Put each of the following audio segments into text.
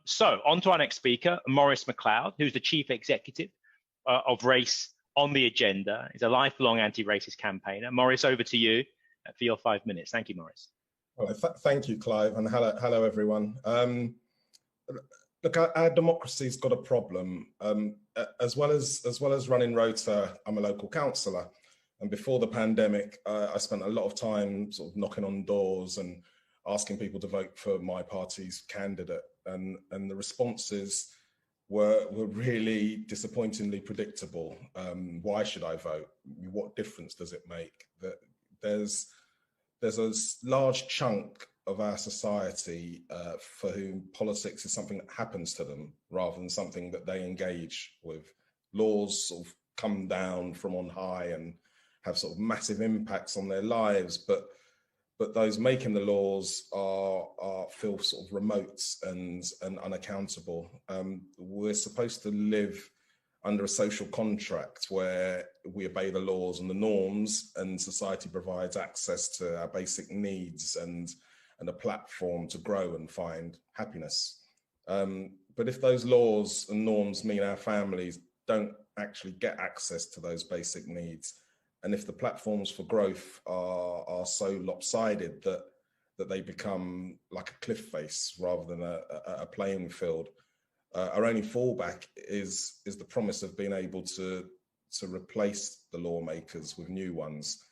So on to our next speaker, Maurice Mcleod, who's the Chief Executive of Race on the Agenda. He's a lifelong anti-racist campaigner. Maurice, over to you for your 5 minutes. Thank you, Maurice. Well, thank you, Clive, and hello everyone. Look, our democracy's got a problem. As well as running ROTA, I'm a local councillor, and before the pandemic, I spent a lot of time sort of knocking on doors and asking people to vote for my party's candidate, and the responses were really disappointingly predictable. Why should I vote? What difference does it make? That there's a large chunk of our society for whom politics is something that happens to them rather than something that they engage with. Laws sort of come down from on high and have sort of massive impacts on their lives, but those making the laws feel sort of remote and unaccountable. We're supposed to live under a social contract where we obey the laws and the norms, and society provides access to our basic needs and a platform to grow and find happiness. But if those laws and norms mean our families don't actually get access to those basic needs, and if the platforms for growth are so lopsided that they become like a cliff face rather than a playing field, our only fallback is the promise of being able to replace the lawmakers with new ones.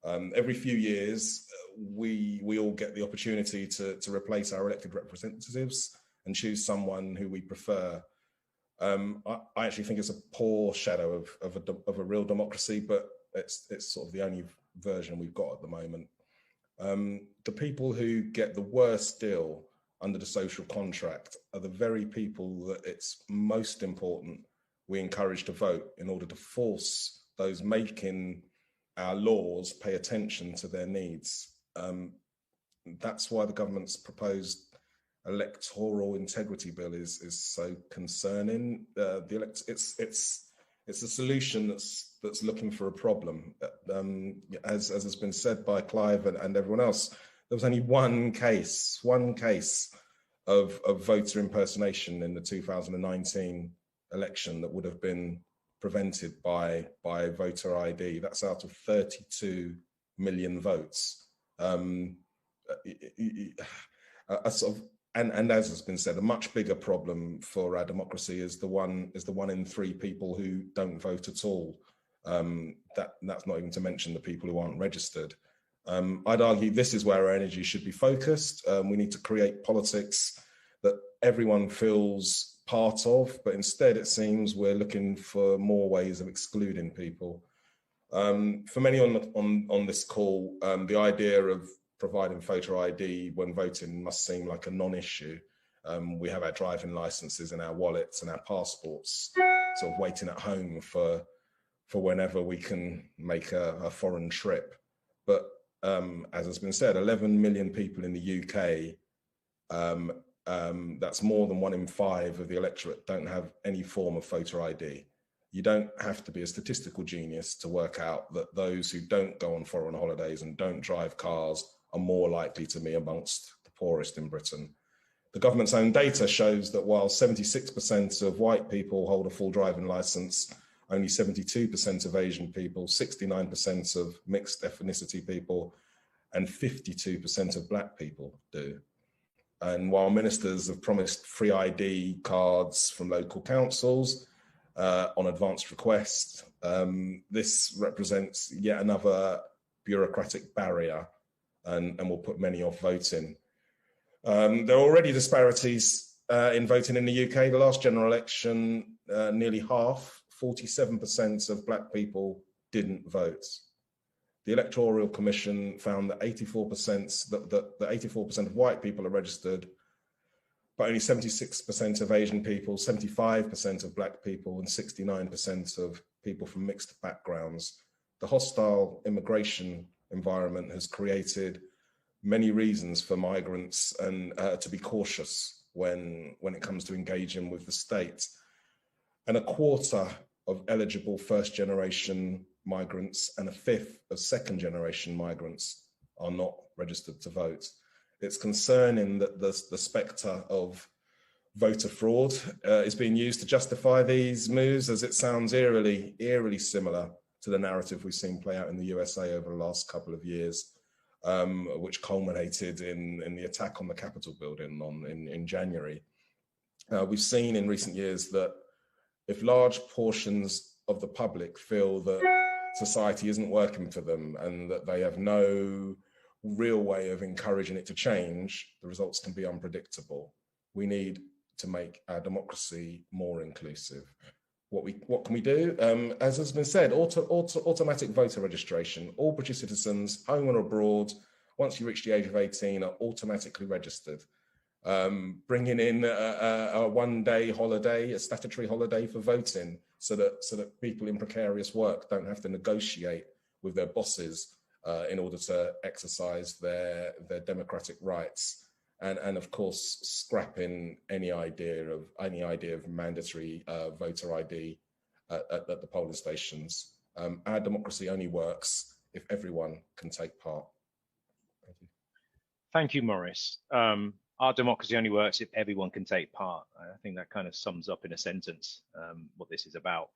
Every few years, we all get the opportunity to replace our elected representatives and choose someone who we prefer. I actually think it's a poor shadow of a real democracy, but it's sort of the only version we've got at the moment. The people who get the worst deal under the social contract are the very people that it's most important we encourage to vote in order to force those making our laws pay attention to their needs. That's why the government's proposed electoral integrity bill is so concerning. It's a solution that's looking for a problem. As has been said by Clive and everyone else, there was only one case of voter impersonation in the 2019 election that would have been prevented by voter ID. That's out of 32 million votes. And as has been said, a much bigger problem for our democracy is the one in 3 people who don't vote at all. That's not even to mention the people who aren't registered. I'd argue this is where our energy should be focused. We need to create politics that everyone feels part of, but instead it seems we're looking for more ways of excluding people. For many on this call, the idea of providing photo ID when voting must seem like a non-issue. We have our driving licenses in our wallets and our passports sort of waiting at home for whenever we can make a foreign trip. But as has been said, 11 million people in the UK, that's more than 1 in 5 of the electorate, don't have any form of photo ID. You don't have to be a statistical genius to work out that those who don't go on foreign holidays and don't drive cars are more likely to be amongst the poorest in Britain. The government's own data shows that while 76% of white people hold a full driving licence, only 72% of Asian people, 69% of mixed ethnicity people, and 52% of black people do. And while ministers have promised free ID cards from local councils on advanced request, this represents yet another bureaucratic barrier and will put many off voting. There are already disparities in voting in the UK. The last general election, nearly half, 47% of black people didn't vote. The Electoral Commission found that 84% of white people are registered, but only 76% of Asian people, 75% of black people, and 69% of people from mixed backgrounds. The hostile immigration environment has created many reasons for migrants and to be cautious when it comes to engaging with the state. And a quarter of eligible first-generation migrants and a fifth of second-generation migrants are not registered to vote. It's concerning that the spectre of voter fraud is being used to justify these moves, as it sounds eerily similar to the narrative we've seen play out in the USA over the last couple of years, which culminated in the attack on the Capitol building in January. We've seen in recent years that if large portions of the public feel that society isn't working for them and that they have no real way of encouraging it to change, the results can be unpredictable. We need to make our democracy more inclusive. What can we do? As has been said, automatic voter registration. All British citizens, home or abroad, once you reach the age of 18, are automatically registered. Bringing in a one-day holiday, a statutory holiday for voting, so that people in precarious work don't have to negotiate with their bosses in order to exercise their democratic rights, and of course scrapping any idea of mandatory voter ID at the polling stations. Our democracy only works if everyone can take part. Thank you. Thank you, Maurice. Our democracy only works if everyone can take part. I think that kind of sums up in a sentence what this is about.